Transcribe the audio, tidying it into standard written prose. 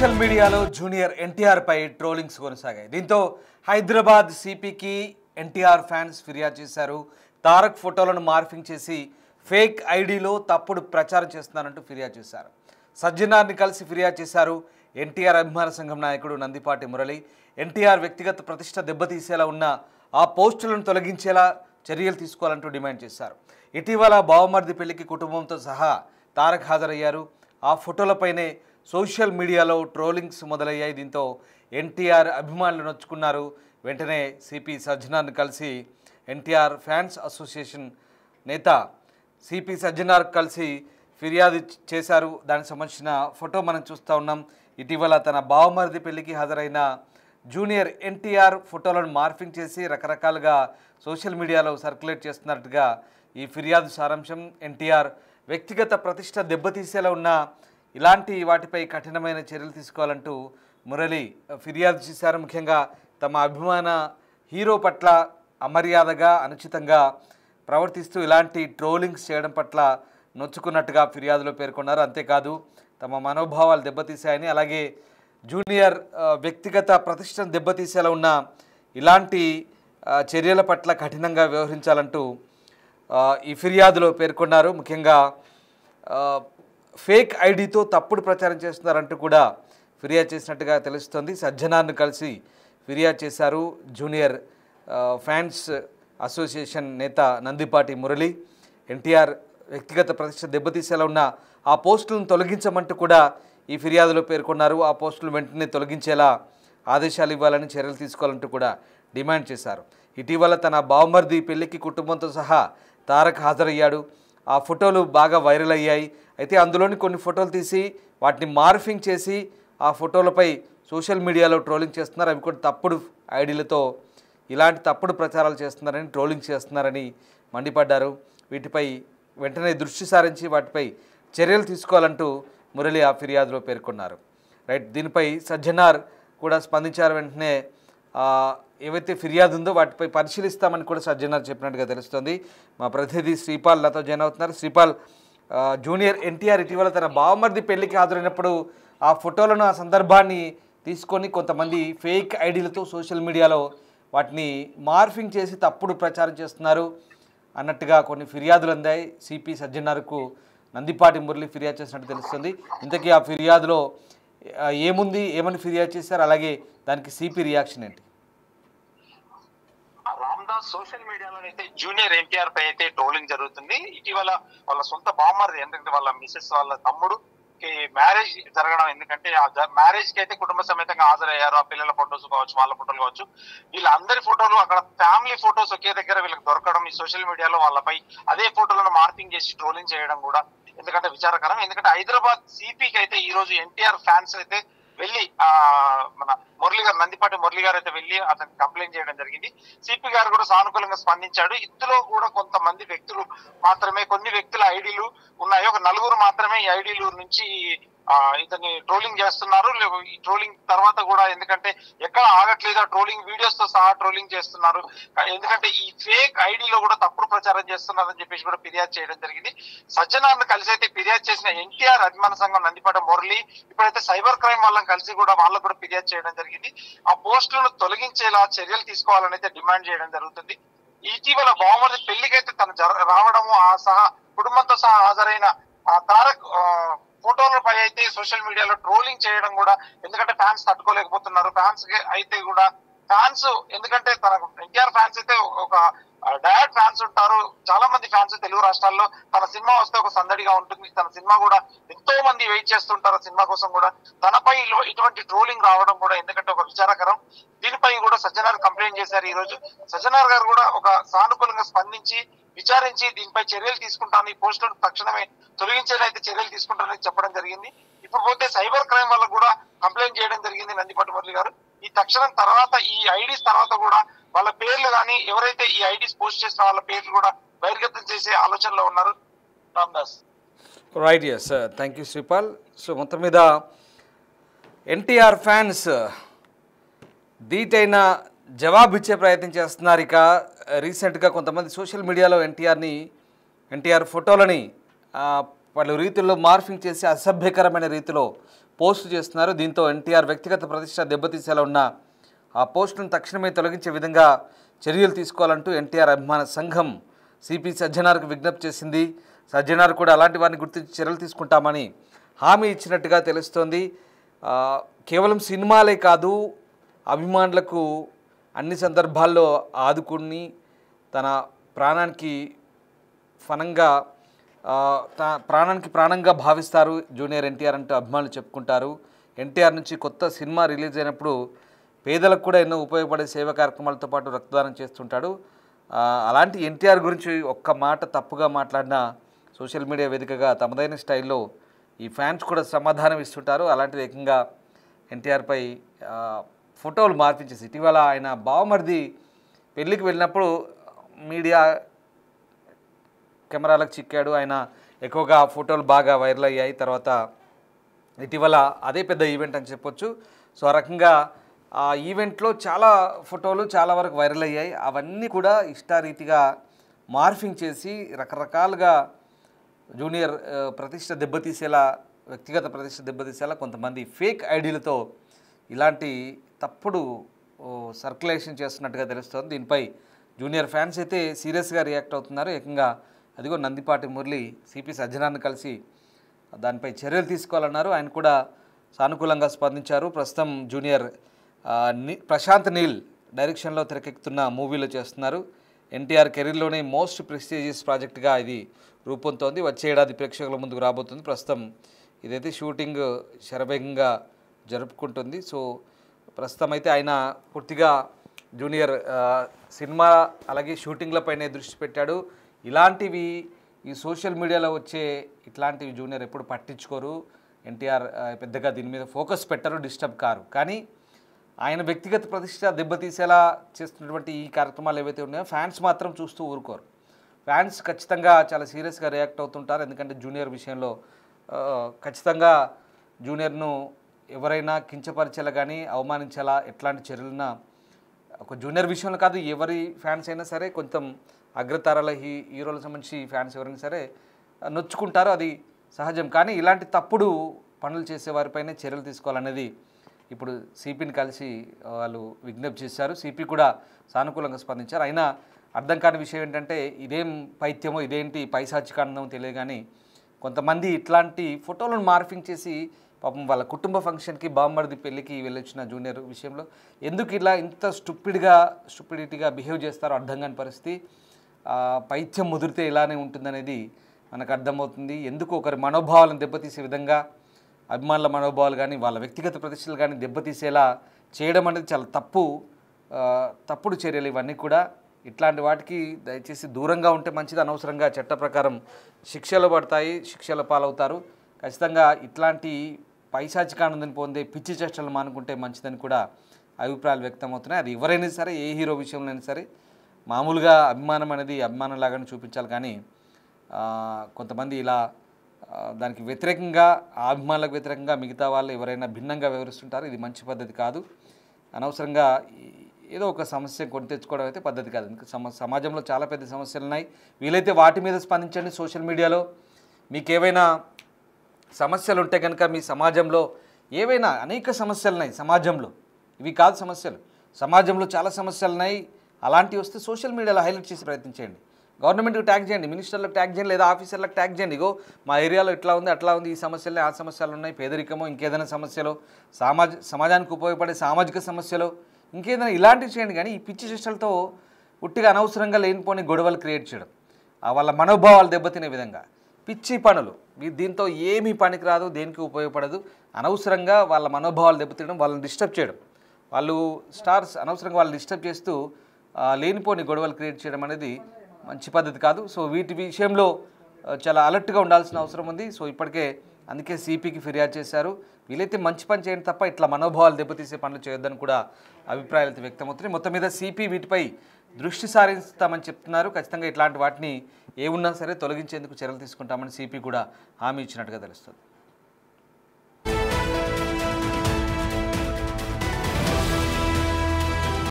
Social మీడియాలో junior NTR పై trollings కొనసాగాయి. దీంతో హైదరాబాద్ సిపికి ఎన్టీఆర్ ఫ్యాన్స్ ఫిర్యాదు చేశారు. తారక్ ఫోటోలను మార్ఫింగ్ చేసి ఫేక్ ఐడిలో తప్పుడు ప్రచారం చేస్తున్నారంటూ ఫిర్యాదు చేశారు. సజ్జనార్ని కలిసి ఫిర్యాదు చేశారు. ఎన్టీఆర్ అభిమాన సంఘం నాయకుడు నందిపాటి మురళి ఎన్టీఆర్ వ్యక్తిగత ప్రతిష్ట దెబ్బతీసేలా ఉన్న ఆ పోస్టులను తొలగించేలా చర్యలు తీసుకోవాలంటూ డిమాండ్ చేశారు. ఇటీవల బావమర్ది పెళ్లికి కుటుంబంతో సహా తారక్ హాజరయ్యారు. ఆ ఫోటోలపైనే సోషల్ మీడియాలో ట్రోలింగ్స్ మొదలయ్యాయి. దీంతో ఎన్టీఆర్ అభిమానులు నొచ్చుకున్నారు. వెంటనే సిపి సజ్జనార్ని కలిసి ఎన్టీఆర్ ఫ్యాన్స్ అసోసియేషన్ నేత సిపి సజ్జనార్ కలిసి ఫిర్యాదు చేశారు. దానికి సంబంధించిన ఫోటో మనం చూస్తూ ఉన్నాం. ఇటీవల తన బావమరిది పెళ్లికి హాజరైన జూనియర్ ఎన్టీఆర్ ఫోటోలను మార్ఫింగ్ చేసి రకరకాలుగా సోషల్ మీడియాలో సర్క్యులేట్ చేస్తున్నట్టుగా ఈ ఫిర్యాదు సారాంశం. ఎన్టీఆర్ వ్యక్తిగత ప్రతిష్ట దెబ్బతీసేలా ఉన్న ఇలాంటి వాటిపై కఠినమైన చర్యలు తీసుకోవాలంటూ మురళి ఫిర్యాదు చేశారు. ముఖ్యంగా తమ అభిమాన హీరో పట్ల అమర్యాదగా అనుచితంగా ప్రవర్తిస్తూ ఇలాంటి ట్రోలింగ్స్ చేయడం పట్ల నొచ్చుకున్నట్టుగా ఫిర్యాదులో పేర్కొన్నారు. అంతేకాదు తమ మనోభావాలు దెబ్బతీశాయని, అలాగే జూనియర్ వ్యక్తిగత ప్రతిష్టను దెబ్బతీసేలా ఉన్న ఇలాంటి చర్యల పట్ల కఠినంగా వ్యవహరించాలంటూ ఈ ఫిర్యాదులో పేర్కొన్నారు. ముఖ్యంగా ఫేక్ ఐడితో తప్పుడు ప్రచారం చేస్తున్నారంటూ కూడా ఫిర్యాదు చేసినట్టుగా తెలుస్తుంది. సజ్జనార్ను కలిసి ఫిర్యాదు చేశారు జూనియర్ ఫ్యాన్స్ అసోసియేషన్ నేత నందిపాటి మురళి. ఎన్టీఆర్ వ్యక్తిగత ప్రతిష్ట దెబ్బతీసేలా ఉన్న ఆ పోస్టులను తొలగించమంటూ కూడా ఈ ఫిర్యాదులో పేర్కొన్నారు. ఆ పోస్టులు వెంటనే తొలగించేలా ఆదేశాలు ఇవ్వాలని చర్యలు తీసుకోవాలంటూ కూడా డిమాండ్ చేశారు. ఇటీవల తన బావమర్ది పెళ్లికి కుటుంబంతో సహా తారక్ హాజరయ్యాడు. ఆ ఫోటోలు బాగా వైరల్ అయ్యాయి. అయితే అందులోని కొన్ని ఫోటోలు తీసి వాటిని మార్ఫింగ్ చేసి ఆ ఫోటోలపై సోషల్ మీడియాలో ట్రోలింగ్ చేస్తున్నారు. అవి కూడా తప్పుడు ఐడీలతో ఇలాంటి తప్పుడు ప్రచారాలు చేస్తున్నారని, ట్రోలింగ్ చేస్తున్నారని మండిపడ్డారు. వీటిపై వెంటనే దృష్టి సారించి వాటిపై చర్యలు తీసుకోవాలంటూ మురళి ఆ ఫిర్యాదులో పేర్కొన్నారు. రైట్, దీనిపై సజ్జనార్ కూడా స్పందించారు. వెంటనే ఏవైతే ఫిర్యాదు ఉందో వాటిపై పరిశీలిస్తామని కూడా సజ్జనార్ చెప్పినట్టుగా తెలుస్తుంది. మా ప్రతినిధి శ్రీపాల్ నాతో జాయిన్ అవుతున్నారు. శ్రీపాల్, జూనియర్ ఎన్టీఆర్ ఇటీవల తన బావమర్ది పెళ్లికి హాజరైనప్పుడు ఆ ఫోటోలను, ఆ సందర్భాన్ని తీసుకొని కొంతమంది ఫేక్ ఐడీలతో సోషల్ మీడియాలో వాటిని మార్ఫింగ్ చేసి తప్పుడు ప్రచారం చేస్తున్నారు అన్నట్టుగా కొన్ని ఫిర్యాదులు అందాయి. సిపి సజ్జనార్కు నందిపాటి మురళి ఫిర్యాదు చేసినట్టు తెలుస్తుంది. ఇంతకీ ఆ ఫిర్యాదులో ఏముంది, ఏమని ఫిర్యాదు చేశారు, అలాగే దానికి సిపి రియాక్షన్ ఏంటి? రామ్దాస్, సోషల్ మీడియాలో అయితే జూనియర్ ఎన్టీఆర్ పై అయితే ట్రోలింగ్ జరుగుతుంది. ఇటీవల వాళ్ళ సొంత బామ్మర్ది, ఎందుకంటే వాళ్ళ మిసెస్ వాళ్ళ తమ్ముడు మ్యారేజ్ జరగడం, ఎందుకంటే ఆ మ్యారేజ్ కి అయితే కుటుంబ సమేతంగా హాజరయ్యారు. ఆ పిల్లల ఫొటోస్ కావచ్చు, వాళ్ళ ఫోటోలు కావచ్చు, వీళ్ళందరి ఫోటోలు అక్కడ ఫ్యామిలీ ఫొటోస్ ఒకే దగ్గర వీళ్ళకి దొరకడం, ఈ సోషల్ మీడియాలో వాళ్ళపై అదే ఫోటోలను మార్పింగ్ చేసి ట్రోలింగ్ చేయడం కూడా ఎందుకంటే విచారకరం. ఎందుకంటే హైదరాబాద్ సిపికి అయితే ఈ రోజు ఎన్టీఆర్ ఫ్యాన్స్ అయితే వెళ్ళి మన మురళి గారు, నందిపాటి మురళి గారు అయితే వెళ్ళి అతనికి కంప్లైంట్ చేయడం జరిగింది. సిపి గారు కూడా సానుకూలంగా స్పందించాడు. ఇందులో కూడా కొంతమంది వ్యక్తులు మాత్రమే, కొన్ని వ్యక్తుల ఐడీలు ఉన్నాయి, ఒక నలుగురు మాత్రమే ఈ ఐడీలు నుంచి ఇతన్ని ట్రోలింగ్ చేస్తున్నారు. ఈ ట్రోలింగ్ తర్వాత కూడా ఎందుకంటే ఎక్కడ ఆగట్లేదు, ఆ ట్రోలింగ్ వీడియోస్ తో సహా ట్రోలింగ్ చేస్తున్నారు. ఎందుకంటే ఈ ఫేక్ ఐడీలో కూడా తప్పుడు ప్రచారం చేస్తున్నారని చెప్పేసి కూడా ఫిర్యాదు చేయడం జరిగింది. సజ్జనార్ను కలిసి అయితే ఫిర్యాదు చేసిన ఎన్టీఆర్ అభిమాన సంఘం నందిపాటి మురళి ఇప్పుడైతే సైబర్ క్రైమ్ వాళ్ళని కలిసి కూడా వాళ్ళకు కూడా ఫిర్యాదు చేయడం జరిగింది. ఆ పోస్టులను తొలగించేలా చర్యలు తీసుకోవాలని అయితే డిమాండ్ చేయడం జరుగుతుంది. ఇటీవల బావమర్ది పెళ్లికైతే తను రావడము, ఆ సహా కుటుంబంతో సహా హాజరైన తారక్ ఫోటోలపై అయితే సోషల్ మీడియాలో ట్రోలింగ్ చేయడం కూడా ఎందుకంటే ఫ్యాన్స్ తట్టుకోలేకపోతున్నారు. ఫ్యాన్స్ అయితే కూడా ఫ్యాన్స్, ఎందుకంటే తన ఎన్టీఆర్ ఫ్యాన్స్ అయితే ఒక డైరెక్ట్ ఫ్యాన్స్ ఉంటారు, చాలా మంది ఫ్యాన్స్ తెలుగు రాష్ట్రాల్లో. తన సినిమా వస్తే ఒక సందడిగా ఉంటుంది. తన సినిమా కూడా ఎంతో మంది వెయిట్ చేస్తుంటారు సినిమా కోసం కూడా. తనపై ఇటువంటి ట్రోలింగ్ రావడం కూడా ఎందుకంటే ఒక విచారకరం. దీనిపై కూడా సజ్జనార్ కంప్లైంట్ చేశారు. ఈ రోజు సజ్జనార్ గారు కూడా ఒక సానుకూలంగా స్పందించి విచారించి దీనిపై చర్యలు తీసుకుంటాను, ఈ పోస్టులను తక్షణమే తొలగించేదైతే చర్యలు తీసుకుంటానని చెప్పడం జరిగింది. ఇప్పుడు పోతే సైబర్ క్రైమ్ వల్ల కూడా కంప్లైంట్ చేయడం జరిగింది నందిపాటి మురళి గారు. ఈ తక్షణం తర్వాత ఈ ఐడీస్ తర్వాత కూడా వాళ్ళ పేర్లు కానీ ఎవరైతే ఈ ఐడీస్ పోస్ట్ చేసిన వాళ్ళ పేర్లు కూడా బహిర్గతం చేసే ఆలోచనలో ఉన్నారు. Ramdas. Right, yes, thank you Sripal. So మొత్తం మీద ఎన్టీఆర్ ఫ్యాన్స్ ధీటైన జవాబు ఇచ్చే ప్రయత్నం చేస్తున్నారు. ఇక రీసెంట్గా కొంతమంది సోషల్ మీడియాలో ఎన్టీఆర్ ఫోటోలని పలు రీతుల్లో మార్ఫింగ్ చేసి అసభ్యకరమైన రీతిలో పోస్ట్ చేస్తున్నారు. దీంతో ఎన్టీఆర్ వ్యక్తిగత ప్రతిష్ట దెబ్బతీసేలా ఉన్న ఆ పోస్టును తక్షణమే తొలగించే విధంగా చర్యలు తీసుకోవాలంటూ ఎన్టీఆర్ అభిమాన సంఘం సిపి సజ్జనార్కు విజ్ఞప్తి చేసింది. సజ్జనార్ కూడా అలాంటి వారిని గుర్తించి చర్యలు తీసుకుంటామని హామీ ఇచ్చినట్టుగా తెలుస్తోంది. కేవలం సినిమాలే కాదు, అభిమానులకు అన్ని సందర్భాల్లో ఆదుకుని తన ప్రాణానికి ప్రాణంగా భావిస్తారు జూనియర్ ఎన్టీఆర్ అంటూ అభిమానులు చెప్పుకుంటారు. ఎన్టీఆర్ నుంచి కొత్త సినిమా రిలీజ్ అయినప్పుడు పేదలకు కూడా ఎన్నో ఉపయోగపడే సేవా కార్యక్రమాలతో పాటు రక్తదానం చేస్తుంటాడు. అలాంటి ఎన్టీఆర్ గురించి ఒక్క మాట తప్పుగా మాట్లాడిన సోషల్ మీడియా వేదికగా తమదైన స్టైల్లో ఈ ఫ్యాన్స్ కూడా సమాధానం ఇస్తుంటారు. అలాంటిది ఏకంగా ఎన్టీఆర్పై ఫోటోలు మార్పించేసి ఇటీవల ఆయన బావమరిది పెళ్ళికి వెళ్ళినప్పుడు మీడియా కెమెరాలకు చిక్కాడు. ఆయన ఎక్కువగా ఫోటోలు బాగా వైరల్ అయ్యాయి. తర్వాత ఇటీవల అదే పెద్ద ఈవెంట్ అని చెప్పొచ్చు. సో ఆ రకంగా ఆ ఈవెంట్లో చాలా ఫోటోలు చాలా వరకు వైరల్ అయ్యాయి. అవన్నీ కూడా ఇష్టారీతిగా మార్ఫింగ్ చేసి రకరకాలుగా జూనియర్ ప్రతిష్ట దెబ్బతీసేలా, వ్యక్తిగత ప్రతిష్ట దెబ్బతీసేలా కొంతమంది ఫేక్ ఐడీలతో ఇలాంటి తప్పుడు సర్క్యులేషన్ చేస్తున్నట్టుగా తెలుస్తోంది. దీనిపై జూనియర్ ఫ్యాన్స్ అయితే సీరియస్గా రియాక్ట్ అవుతున్నారు. ఏకంగా అదిగో నందిపాటి మురళి సిపి సజ్జనార్ని కలిసి దానిపై చర్యలు తీసుకోవాలన్నారు. ఆయన కూడా సానుకూలంగా స్పందించారు. ప్రస్తుతం జూనియర్ ప్రశాంత్ నీల్ డైరెక్షన్లో తెరకెక్కుతున్న మూవీలో చేస్తున్నారు. ఎన్టీఆర్ కెరీర్లోనే మోస్ట్ ప్రెస్టీజియస్ ప్రాజెక్ట్గా ఇది రూపొందుతోంది. వచ్చే ఏడాది ప్రేక్షకుల ముందుకు రాబోతుంది. ప్రస్తుతం ఇదైతే షూటింగ్ శరవేగంగా జరుపుకుంటుంది. సో ప్రస్తుతం అయితే ఆయన పూర్తిగా జూనియర్ సినిమా అలాగే షూటింగ్లపైనే దృష్టి పెట్టాడు. ఇలాంటివి ఈ సోషల్ మీడియాలో వచ్చే ఇట్లాంటివి జూనియర్ ఎప్పుడు పట్టించుకోరు. ఎన్టీఆర్ పెద్దగా దీని మీద ఫోకస్ పెట్టరు, డిస్టర్బ్ కారు. కానీ ఆయన వ్యక్తిగత ప్రతిష్ట దెబ్బతీసేలా చేస్తున్నటువంటి ఈ కార్యక్రమాలు ఏవైతే ఉన్నాయో ఫ్యాన్స్ మాత్రం చూస్తూ ఊరుకోరు. ఫ్యాన్స్ ఖచ్చితంగా చాలా సీరియస్గా రియాక్ట్ అవుతుంటారు. ఎందుకంటే జూనియర్ విషయంలో ఖచ్చితంగా జూనియర్ను ఎవరైనా కించపరిచేలా కానీ అవమానించేలా ఎట్లాంటి చర్యలున్నా ఒక జూనియర్ విషయంలో కాదు, ఎవరి ఫ్యాన్స్ అయినా సరే కొంచెం అగ్రతారాల హీరోలకు సంబంధించి ఫ్యాన్స్ ఎవరైనా సరే నొచ్చుకుంటారు. అది సహజం. కానీ ఇలాంటి తప్పుడు పనులు చేసే వారిపైనే చర్యలు తీసుకోవాలనేది ఇప్పుడు సిపిని కలిసి వాళ్ళు విజ్ఞప్తి చేశారు. సిపి కూడా సానుకూలంగా స్పందించారు. అయినా అర్థం కాని విషయం ఏంటంటే ఇదేం పైత్యమో ఇదేంటి పైశాచికానందమో తెలియదు. కానీ కొంతమంది ఇట్లాంటి ఫోటోలను మార్ఫింగ్ చేసి పాపం వాళ్ళ కుటుంబ ఫంక్షన్కి బామ్మర్ది పెళ్ళికి వెళ్ళొచ్చిన జూనియర్ విషయంలో ఎందుకు ఇలా ఇంత స్టూపిడిటీగా బిహేవ్ చేస్తారో అర్థం కాని పరిస్థితి. పైత్యం ముదిరితే ఇలానే ఉంటుందనేది మనకు అర్థమవుతుంది. ఎందుకు ఒకరి మనోభావాలను దెబ్బతీసే విధంగా అభిమానుల మనోభావాలు కానీ వాళ్ళ వ్యక్తిగత ప్రతిష్టలు కానీ దెబ్బతీసేలా చేయడం అనేది చాలా తప్పుడు చర్యలు ఇవన్నీ కూడా. ఇట్లాంటి వాటికి దయచేసి దూరంగా ఉంటే మంచిది. అనవసరంగా చట్ట ప్రకారం శిక్షలు పడతాయి, శిక్షల పాలవుతారు. ఖచ్చితంగా ఇట్లాంటి పైశాచికానందని పొందే పిచ్చి చేష్టలు మానుకుంటే మంచిదని కూడా అభిప్రాయాలు వ్యక్తమవుతున్నాయి. అది ఎవరైనా సరే, ఏ హీరో విషయంలో అయినా సరే మామూలుగా అభిమానం అనేది అభిమానంలాగానే చూపించాలి. కానీ కొంతమంది ఇలా దానికి వ్యతిరేకంగా, ఆ అభిమానులకు వ్యతిరేకంగా మిగతా వాళ్ళు ఎవరైనా భిన్నంగా వివరిస్తుంటారు. ఇది మంచి పద్ధతి కాదు. అనవసరంగా ఏదో ఒక సమస్య కొని తెచ్చుకోవడం అయితే పద్ధతి కాదు. సమాజంలో చాలా పెద్ద సమస్యలు ఉన్నాయి. వీలైతే వాటి మీద స్పందించండి. సోషల్ మీడియాలో మీకు ఏవైనా సమస్యలు ఉంటే కనుక, మీ సమాజంలో ఏవైనా అనేక సమస్యలు ఉన్నాయి సమాజంలో, ఇవి కాదు సమస్యలు, సమాజంలో చాలా సమస్యలు ఉన్నాయి. అలాంటివి వస్తే సోషల్ మీడియాలో హైలైట్ చేసి ప్రయత్నించండి. గవర్నమెంట్కి ట్యాగ్ చేయండి, మినిస్టర్లకు ట్యాగ్ చేయండి, లేదా ఆఫీసర్లకు ట్యాగ్ చేయండి. ఇగో మా ఏరియాలో ఇట్లా ఉంది, అట్లా ఉంది, ఈ సమస్యలు ఆ సమస్యలు ఉన్నాయి, పేదరికమో ఇంకేదైనా సమస్యలు, సమాజానికి ఉపయోగపడే సామాజిక సమస్యలు, ఇంకేదైనా ఇలాంటివి చేయండి. కానీ ఈ పిచ్చి చేష్టలతో ఉట్టిగా అనవసరంగా లేనిపోని గొడవలు క్రియేట్ చేయడం, వాళ్ళ మనోభావాలు దెబ్బతినే విధంగా పిచ్చి పనులు, దీంతో ఏమీ పనికి రాదు, దేనికి ఉపయోగపడదు. అనవసరంగా వాళ్ళ మనోభావాలు దెబ్బతినడం, వాళ్ళని డిస్టర్బ్ చేయడం, వాళ్ళు స్టార్స్ అనవసరంగా వాళ్ళు డిస్టర్బ్ చేస్తూ లేనిపోని గొడవలు క్రియేట్ చేయడం అనేది మంచి పద్ధతి కాదు. సో వీటి విషయంలో చాలా అలర్ట్గా ఉండాల్సిన అవసరం ఉంది. సో ఇప్పటికే అందుకే సిపికి ఫిర్యాదు చేశారు. వీలైతే మంచి పని చేయండి తప్ప ఇట్లా మనోభావాలు దెబ్బతీసే పనులు చేయొద్దని కూడా అభిప్రాయాలు అయితే వ్యక్తమవుతున్నాయి. మొత్తం మీద సిపి వీటిపై దృష్టి సారిస్తామని చెప్తున్నారు. ఖచ్చితంగా ఇట్లాంటి వాటిని ఏమున్నా సరే తొలగించేందుకు చర్యలు తీసుకుంటామని సిపి కూడా హామీ ఇచ్చినట్టుగా తెలుస్తుంది.